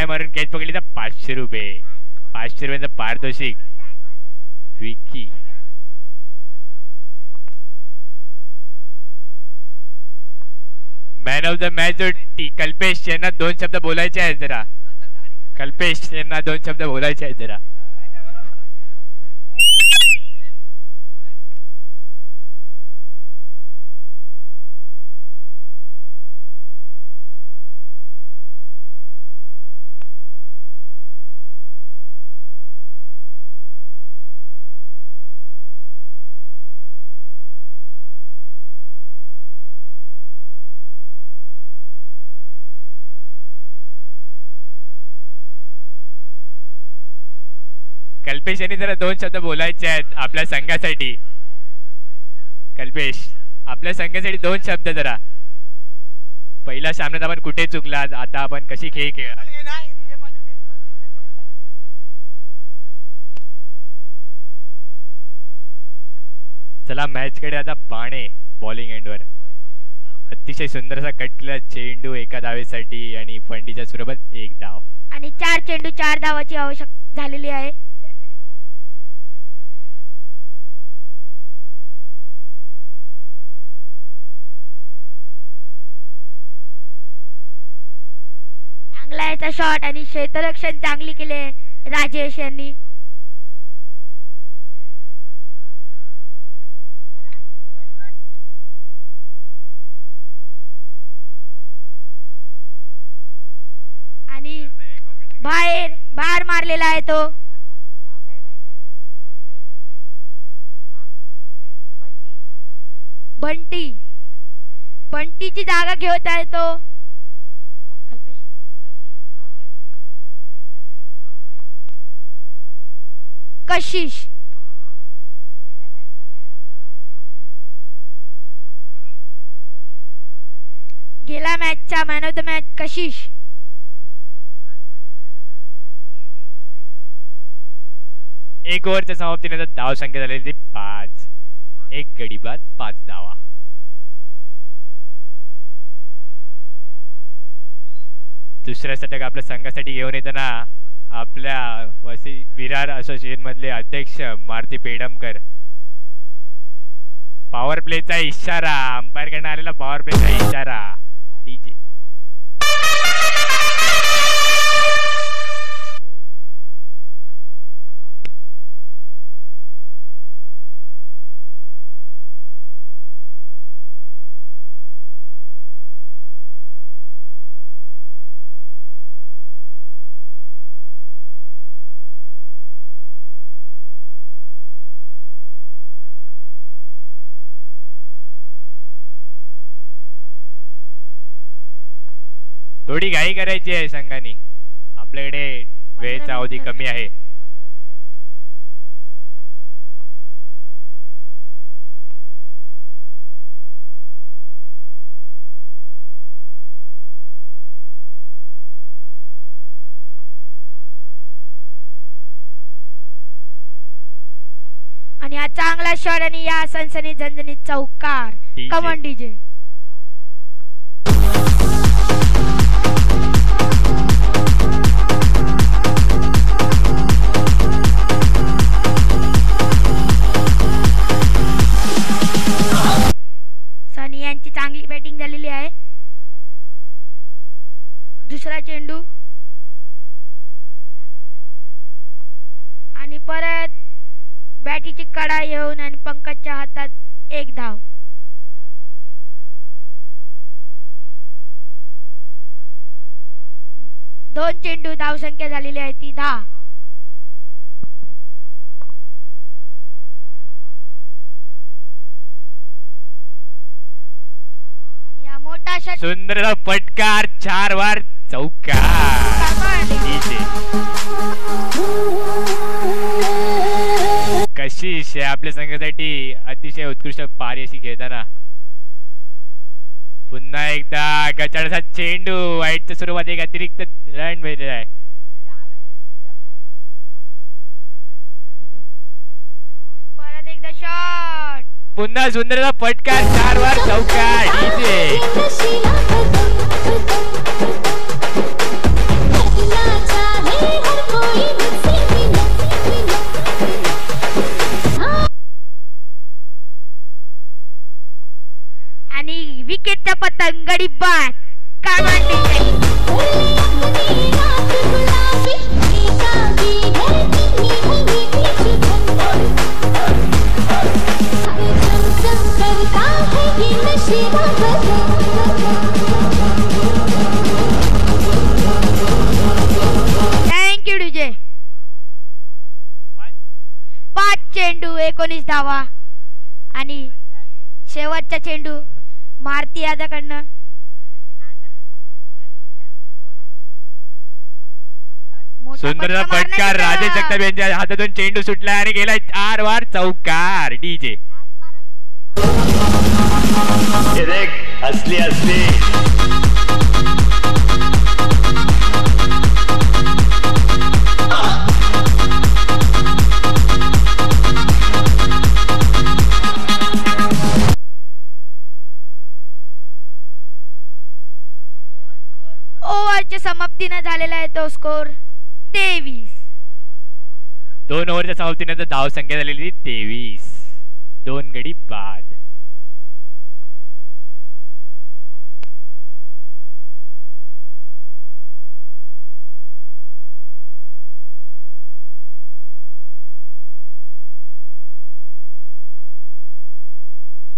पाय मारून catch पकडली तर 500 रुपये. 500 रुपयांचं पारितोषिक. Vicky man of the match जो कल्पेश यांना 2 शब्द बोलायचे आहेत जरा. कल्पेश यांना 2 शब्द बोलायचे आहेत जरा. कल्पेश यांनी जरा 2 शब्द बोलायचे आहेत आपल्या संघासाठी. कल्पेश आपल्या संघासाठी 2 शब्द जरा. पहिल्या सामन्यात आपण कुठे चुकलात, आता आपण कशी खेळ खेळा. चला मॅच कडे आता. बाणे बॉलिंग एंडवर अतिशय सुंदर असा कट केला चेंडू एका धावेसाठी आणि फंडीच्या स्वरूपात 1 धाव. आणि 4 चेंडू 4 धावाची आवश्यक झालेली आहे. चांगला याचा शॉट आणि क्षेत्ररक्षण चांगली केले राजेश यांनी. आणि बाहेर मारलेला आहे तो. बंटीची जागा घेत आहे तो. कशिश गेला मॅचचा मॅन ऑफ द मॅच कशिश. एक ओव्हरच्या समाप्तीनंतर धाव संख्या झालेली 5. 1 गडी बाद 5 धावा. दुसऱ्या षटक आपल्या संघासाठी घेऊन येताना आपल्या विरार असोसिएशन मधले अध्यक्ष मारुती पेडमकर. पॉवर प्लेचा इशारा. अंपायर कडनं आलेला पॉवर प्लेचा इशारा. डीजे थोडी घाई करायची आहे संघाने. आपल्याकडे वेळेचा अवधी कमी आहे. आणि हा चांगला शॉट आणि या सनसनी झणझणीत चौकार. Come on DJ. सनी यांची चांगली बॅटिंग झालेली आहे. दुसरा चेंडू आणि परत बॅटीची कडा येऊन आणि पंकजच्या हातात 1 धाव. दोन चेंडू धाव संख्या झालेली आहे ती 10. आणि हा मोठा शॉट. सुंदर पटकार 4 वार चौकार. कशिश आपल्या संघासाठी अतिशय उत्कृष्ट पारयशी खेळताना. पुन्हा एकदा गचाळाचा चेंडू. वाईटच्या सुरुवात एक अतिरिक्त रन मिळालेला आहे. परत एकदा शॉट. पुन्हा सुंदर पटकार 4 वार चौकार. डीजे चेंडू 19 धावा आणि शेवटचा चेंडू मारुती यादवकडनं मोठा सुंदर फटका फटकार मारण्याची राजेश गरज. जगताप यांच्या हातातून चेंडू सुटला आणि गेला आर वार चौकार डीजे. ये देख असली असली. ओव्हरच्या समाप्तीने झालेला आहे तो स्कोर 23. 2 ओव्हरच्या समाप्तीनंतर धाव संख्या झालेली 23. 2 गडी बाद.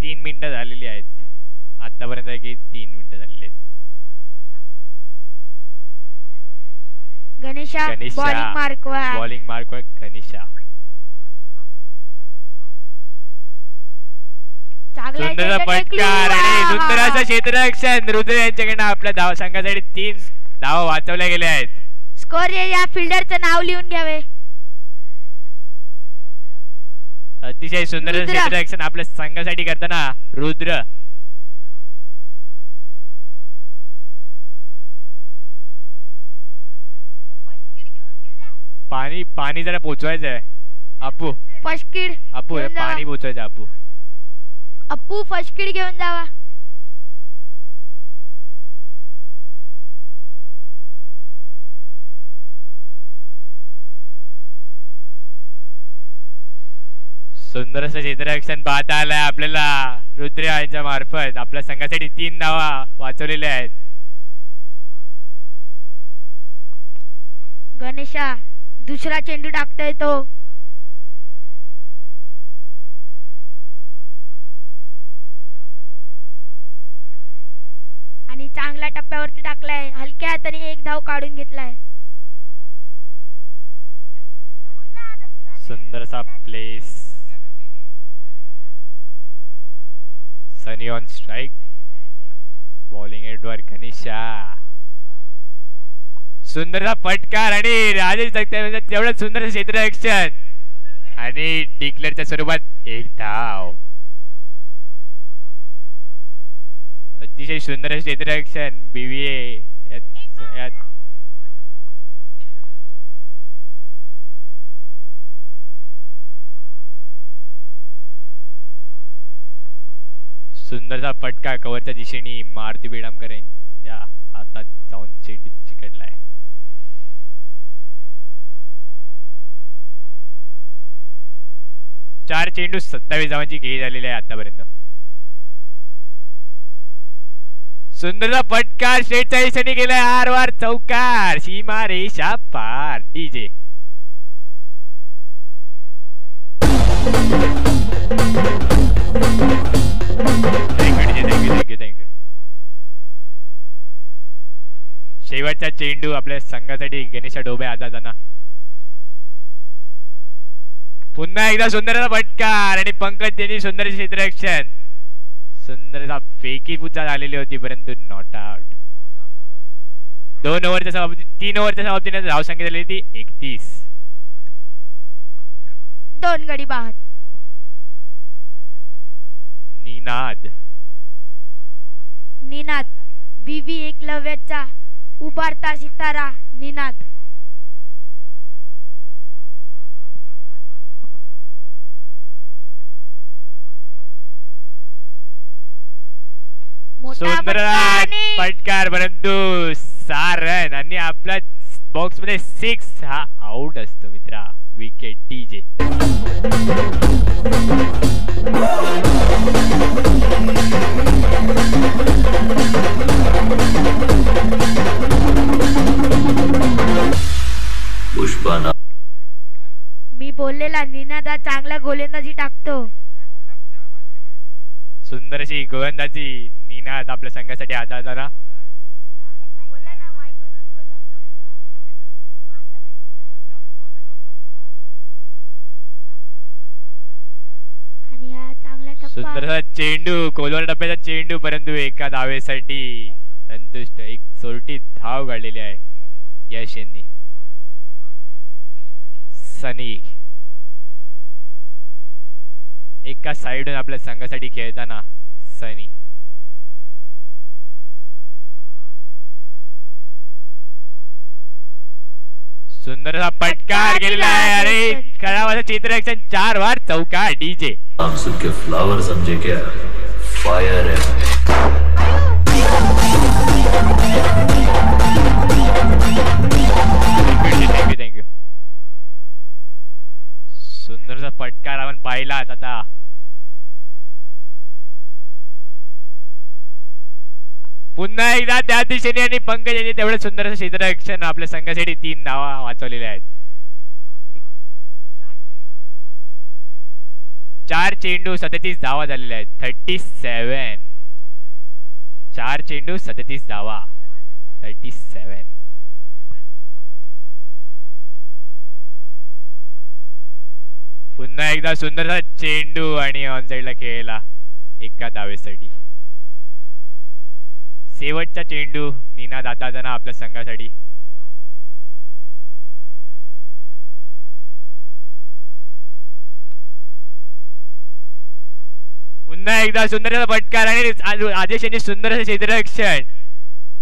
तीन मिनिटं झालेली आहेत आतापर्यंत. 3 मिनिटं झालेली आहेत. गणेशा गणेशा बॉलिंग मार्कवर बॉलिंग मार्कवर गणेशा. चांगला सुंदर चेंडू फटकार टेकली. आणि वा, सुंदर वा, असं वा. क्षेत्ररक्षण रुद्र यांच्याकडनं आपल्या धाव संघासाठी 3 धावा वाचवल्या गेल्या आहेत. स्कोर या फिल्डरचं नाव लिहून घ्यावे. अतिशय सुंदर असं रुद्र. क्षेत्ररक्षण आपल्या संघासाठी करताना रुद्र. पाणी पाणी जरा पोचवायचं आहे अपू. फर्स्ट किड अपू घेऊन जावा. पाणी पोचवायचं अपू. अप्पू फर्स्ट किड घेऊन जावा. सुंदर असं क्षेत्ररक्षण पाहता आलंय आपल्याला रुद्र यांच्या मार्फत. आपल्या संघासाठी 3 धावा वाचवलेल्या आहेत. गणेशा दुसरा चेंडू टाकतोय तो. आणि चांगल्या टप्प्यावरती टाकलाय. हलक्या हाताने 1 धाव काढून घेतलाय. सुंदर असा place. Sunny on strike. Bowling एंडवर गणेशा. सुंदरचा फटकार आणि राजेश जगताप तेवढं सुंदर क्षेत्ररक्षण आणि डिक्लेअरच्या स्वरूपात 1 धाव. अतिशय सुंदर क्षेत्ररक्षण बीव्हीए यात सुंदरचा फटका कव्हरच्या दिशेने मारुती बेडामकर यांच्या हातात जाऊन चेंडू चिकटलाय. चार चेंडू 27 धावांची खेळी झालेली आहे आतापर्यंत. सुंदरचा फटकार स्ट्रेटच्या दिशेने गेलाय आर वार चौकार. सीमा रेषा पार डीजे. थँक्यू. शेवटचा चेंडू आपल्या संघासाठी गणेशा डोबे आदादाना. पुन्हा एकदा सुंदरचा फटकार आणि पंकज यांनी सुंदर क्षेत्ररक्षण. सुंदरचा फेकी पुढचा झालेली होती परंतु नॉट आउट. 3 ओव्हरच्या समाप्तीने धाव संख्या झाली ती 31. 2 गडी बाद. निनाद बीव्ही एकलव्याचा उभारता सितारा निनाद. मोठा सुंदर फटकार परंतु 6 रन आणि आपल्या बॉक्स मध्ये 6 हा आउट असतो मित्रा. Wicket DJ. पुष्पा मी बोललेला निनादा चांगला गोलंदाजी टाकतो. सुंदर अशी गोलंदाजी निनाद आपल्या संघासाठी आदादाना. सुंदरसा चेंडू कोलवर डब्याचा चेंडू, परंतु एका धावेसाठी संतुष्ट. एक चोरटी धाव काढलेली आहे यश यांनी. सनी एका साइडून आपल्या संघासाठी खेळताना सनी. सुंदरसा पटकार गेलेला आहे. अरे खरावाचं चित्ररक्षण 4 वार चौका. डीजे हम सबके फ्लावर समझे क्या, फायर है. थँक्यू. सुंदरसा पटकार आपण पाहिलात. आता पुन्हा एकदा त्या दिशेने आणि पंकज यांनी तेवढं सुंदर क्षेत्ररक्षण आपल्या संघासाठी 3 धावा वाचवलेले आहेत. 4 चेंडू 37 धावा झालेल्या आहेत. 37. 4 चेंडू 37 धावा. 37. पुन्हा एकदा सुंदरसा चेंडू आणि ऑन साइडला खेळला एका धावेसाठी. शेवटचा चेंडू नीना दादाजना आपल्या संघासाठी. पुन्हा एकदा सुंदर फटकार आणि राजेश यांनी सुंदर क्षेत्ररक्षण.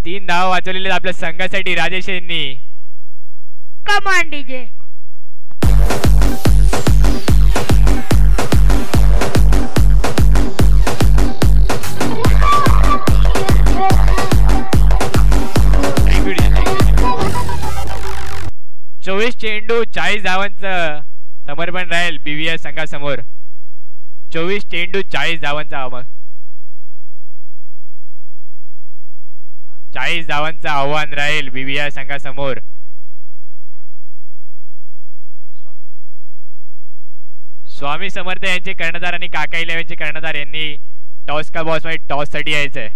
3 धावा वाचवलेले आपल्या संघासाठी राजेश यांनी. कमान डीजे. चोवीस चेंडू 40 धावांचं समर्पण राहील बीव्हीआर संघासमोर. 24 चेंडू 40 धावांचा 40 धावांचं आव्हान राहील बीव्हीआर संघासमोर. स्वामी समर्थ यांचे कर्णधार आणि काका 11चे कर्णधार यांनी टॉस का बॉस मध्ये टॉस साठी यायचंय.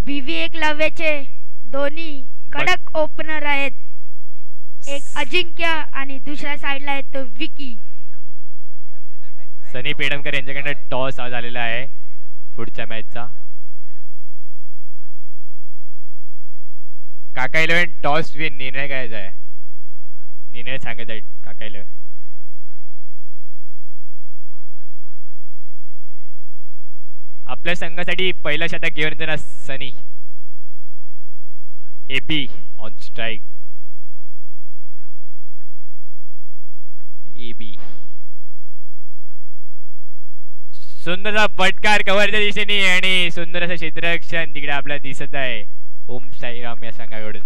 बीव्ही एकलव्याचे दोन्ही कडक ओपनर आहेत. एक अजिंक्य आणि दुसऱ्या साइडला आहे तो विकी. सनी पेडमकर यांच्याकडे टॉस झालेला आहे पुढच्या मॅचचा. काका 11 टॉस विन. निर्णय करायचा आहे. निर्णय सांगायचा आहे काका 11. आपल्या संघासाठी पहिला शतक घेऊन येताना Sunny. AB on strike. AB सुंदरसा पटकार कव्हरच्या दिशेने आणि सुंदर असं क्षेत्ररक्षण तिकडे आपल्याला दिसत आहे ओम साईराम या संघाकडून.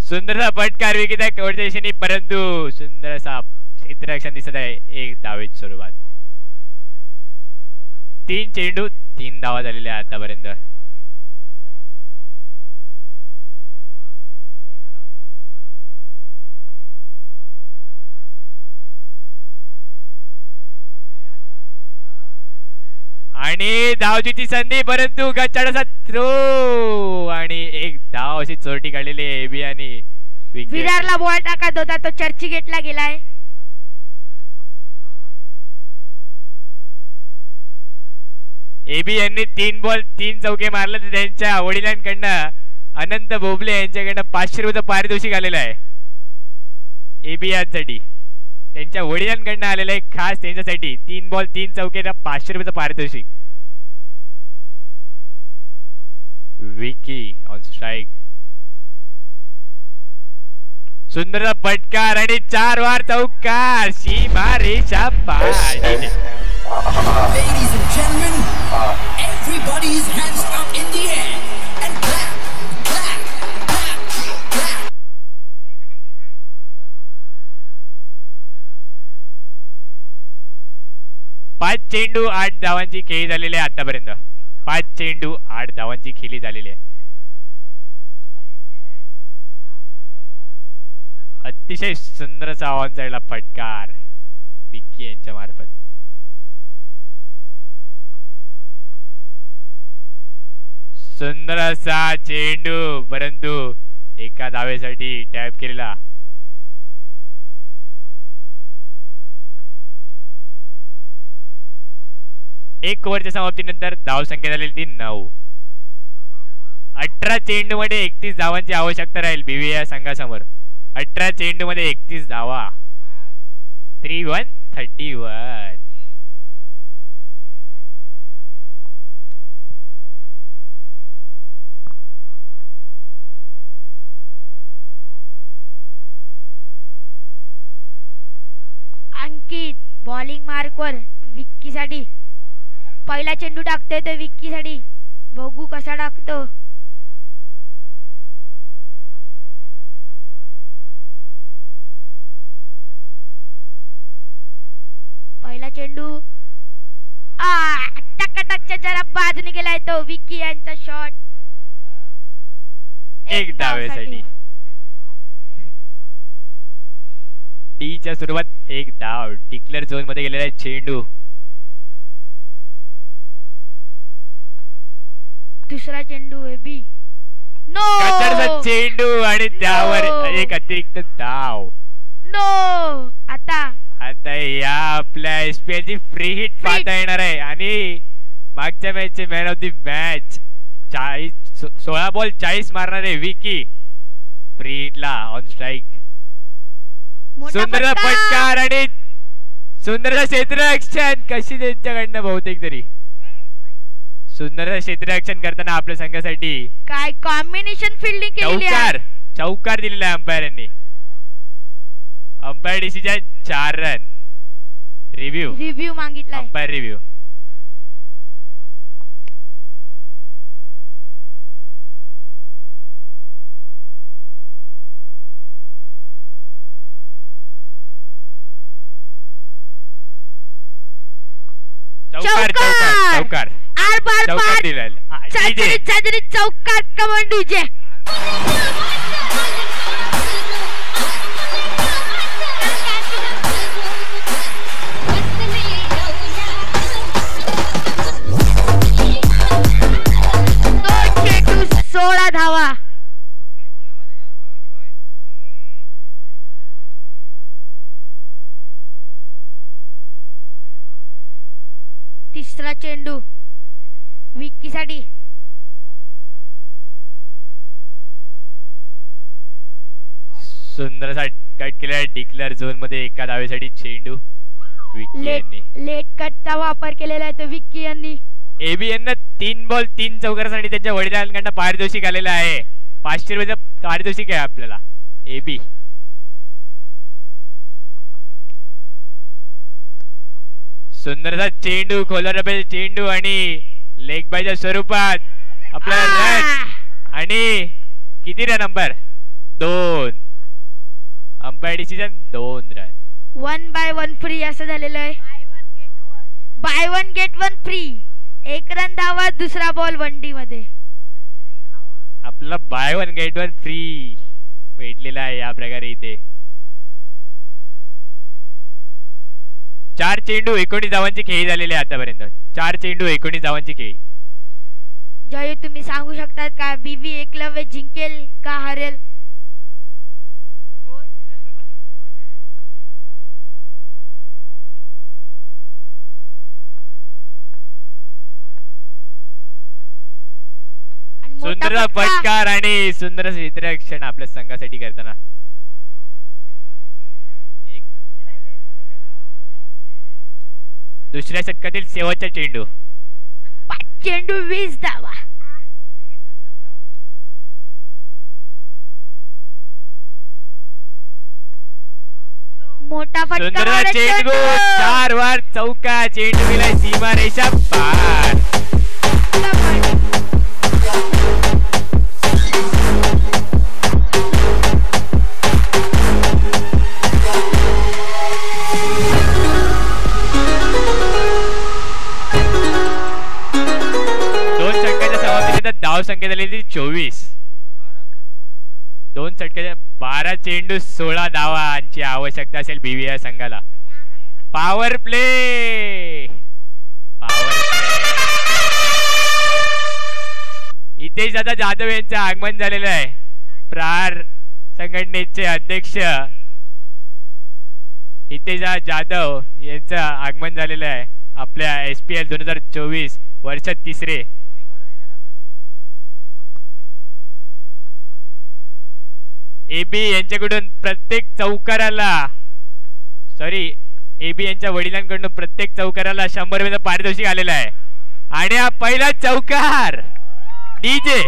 सुंदरसा पटकार विकेट आहे कव्हरच्या दिशेने, परंतु सुंदर असा क्षेत्ररक्षण दिसत आहे 1 धावेच्या स्वरूपात. 3 चेंडू 3 धावा झालेल्या आतापर्यंत. आणि धावचीची संधी, परंतु गच्चाडाचा थ्रो आणि 1 धाव अशी चोरटी काढलेली आहे एबी आणि विरारला बॉल टाकत होता तो चर्चगेटला गेलाय. एबी यांनी 3 बॉल 3 चौके मारले तर त्यांच्या वडिलांकडनं अनंत बोबले यांच्याकडनं 500 रुपयाचं पारितोषिक आलेलं आहे एबी यांसाठी. त्यांच्या वडिलांकडनं आलेलं आहे खास त्यांच्यासाठी. 3 बॉल 3 चौके 500 रुपयाचं पारितोषिक. Vicky on strike. सुंदर फटकार आणि 4 वार चौकार. सीमा रेषा पार. Ladies and gentlemen, everybody's hands up in the air and clap, clap, clap, clap. 5 चेंडू 8 धावांची खेळी झालेली आहे आतापर्यंत. 5 चेंडू 8 धावांची खेळी झालेली आहे. अतिशय सुंदर असा ऑन साइडला फटकार विक्की यांच्या मार्फत. सुंदर असा चेंडू परंतु एका धावेसाठी टॅप केलेला. एक ओव्हरच्या समाप्तीनंतर धाव संख्या झालेली ती 9. 18 चेंडू मध्ये 31 धावांची आवश्यकता राहील बीव्ही या संघासमोर. 18 चेंडू मध्ये 31 धावा. 3-1-31. अंकित बॉलिंग मार्कवर विक्की साठी पहिला चेंडू टाकतोय तो विक्की साठी. बघू कसा टाकतो. पहिला चेंडू टकटकच्या जरा बाजूने गेलाय तो विक्की यांचा शॉट. एक धावेसाठी. टीच्या सुरुवात 1 धाव. डिक्लेअर झोन मध्ये गेलेला आहे चेंडू. दुसरा चेंडू आहे बी. नो कटरचा चेंडू आणि त्यावर एक अतिरिक्त धाव. नो आता या आपल्या एसपीएल ची फ्री हिट पाहता येणार आहे. आणि मागच्या मॅचचे man of the match 16 ball 40 मारणारे विकी फ्री हिटला ऑन स्ट्राईक. सुंदर फटकार आणि सुंदर क्षेत्ररक्षण कशी त्यांच्याकडनं बहुतेक तरी सुंदर क्षेत्ररक्षण करताना आपल्या संघासाठी काय कॉम्बिनेशन फिल्डिंग केलेली आहे. चौकार दिलेला आहे अंपायरांनी. Umpire decision 4 run. रिव्ह्यू मागितलाय. Umpire review. चौकार चौकार चौकार चौकार दिलेला. चौकार कमन डीजे. धावा. तिसरा चेंडू विक्की साठी. सुंदर असा कट केला डिक्लेअर झोन मध्ये एका धावेसाठी चेंडू विक्की यांनी. लेट कटचा वापर केलेला आहे तो विक्की यांनी. एबी यांना 3 बॉल 3 चौकारासाठी त्यांच्या वडिलांकडनं पारितोषिक आलेलं आहे. 500 रुपयाचं पारितोषिक आहे आपल्याला. एबी सुंदरसा चेंडू खोलर चेंडू आणि लेग बायच्या स्वरूपात आपला रन. आणि किती run umpire 2. Umpire decision 2 run. 1/1 free असं झालेलं आहे. Bye 1 gate 1 free. 1 रन धावा. दुसरा बॉल 1D मध्ये. आपला बाय 1 गेट 1 फ्री भेटलेला आहे या प्रकारे इथे. 4 चेंडू 19 धावांची खेळी झालेली आहे आतापर्यंत. 4 चेंडू 19 धावांची खेळी. जय तुम्ही सांगू शकतात का बीव्ही एकलव्य जिंकेल का हरेल? सुंदर फटकार आणि सुंदर क्षेत्ररक्षण आपल्या संघासाठी करताना. दुसऱ्या षटकातील शेवटचा चेंडू. 5 चेंडू 20 धावा. मोठा फटका सुंदर मारत चेंडू चेंडू. 4 वर चौका. चेंडू गेला सीमा रेषा पार. दोन षटकाच्या समाप्तीनंतर धाव संख्या झालेली 24. दोन षटकाच्या 12 चेंडू 16 धावांची आवश्यकता असेल बीव्हीआर संघाला. Power play. इथेच आता जाधव यांचं आगमन झालेलं आहे. प्रहार संघटनेचे अध्यक्ष हितेश जाधव यांचं आगमन झालेलं आहे आपल्या SPL 2024 वर्षात तिसरे. एबी यांच्याकडून प्रत्येक चौकाराला एबी यांच्या वडिलांकडून प्रत्येक चौकाराला 100 रुपयाचं पारितोषिक आलेलं आहे. आणि हा पहिला चौकार डीजे.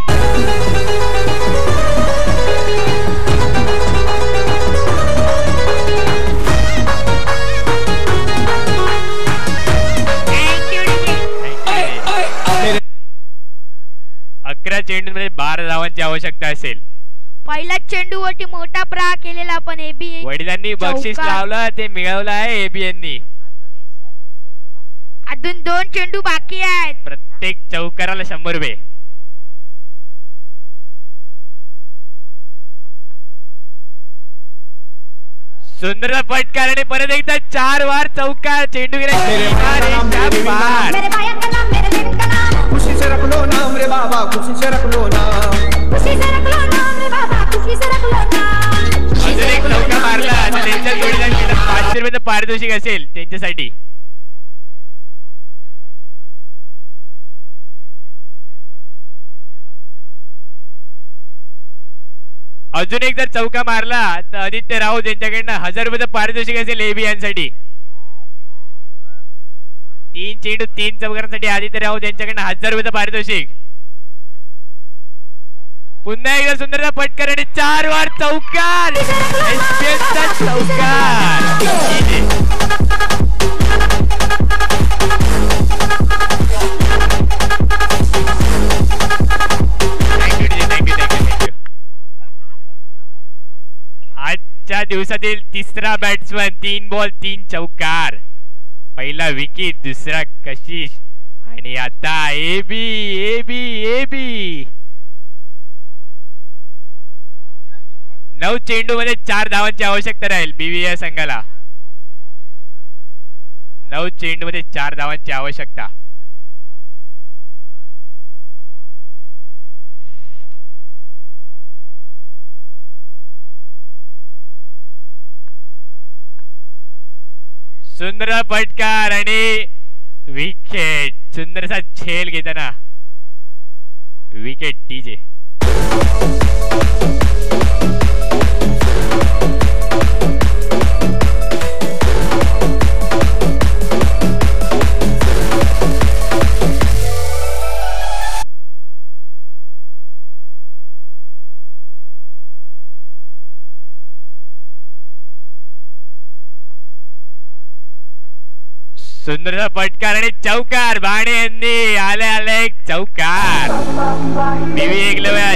अकरा चेंडूमध्ये 12 धावांची आवश्यकता असेल. पहिला चेंडूवरती मोठा प्रहार केलेला पण एबी वडिलांनी बक्षीस लावलं ते मिळवलं आहे एबी यांनी. अजून 2 चेंडू बाकी आहेत. प्रत्येक चौकाराला 100 रुपये. सुंदर फटकार आणि परत एकदा 4 वार चौकार. चेंडू गेला पार. खुशी से रख लो नाम रे बाबा, खुशी से रख लो नाम, खुशी से रख लो नाम रे बाबा, खुशी से रख लो नाम. अजून एक चौका मारला तर त्यांच्या जोडीदारांकडे 500 रुपयाचं पारितोषिक असेल त्यांच्यासाठी. अजून एक जर चौका मारला तर आदित्य राऊत यांच्याकडनं 1000 रुपयाचं पारितोषिक असेल एबी यांसाठी. 3 चेंडू 3 चौकारांसाठी आदित्य राऊत यांच्याकडनं 1000 रुपयाचं पारितोषिक. पुन्हा एकदा सुंदरचा फटकार आणि 4 वार चौकार. SPLचा चौकार. आजच्या दिवसातील तिसरा बॅट्समन. 3 बॉल 3 चौकार. पहिला विकेट, दुसरा कशिश आणि आता एबी एबी एबी. 9 चेंडू मध्ये 4 धावांची आवश्यकता राहील बीव्हीआर संघाला. 9 चेंडू मध्ये 4 धावांची आवश्यकता. सुंदर फटकार आणि विकेट. सुंदरसा झेल घेताना विकेट डीजे. सुंदर फटकार आणि चौकार. भाणे यांनी आले एक चौकार. बीव्ही एकलव्य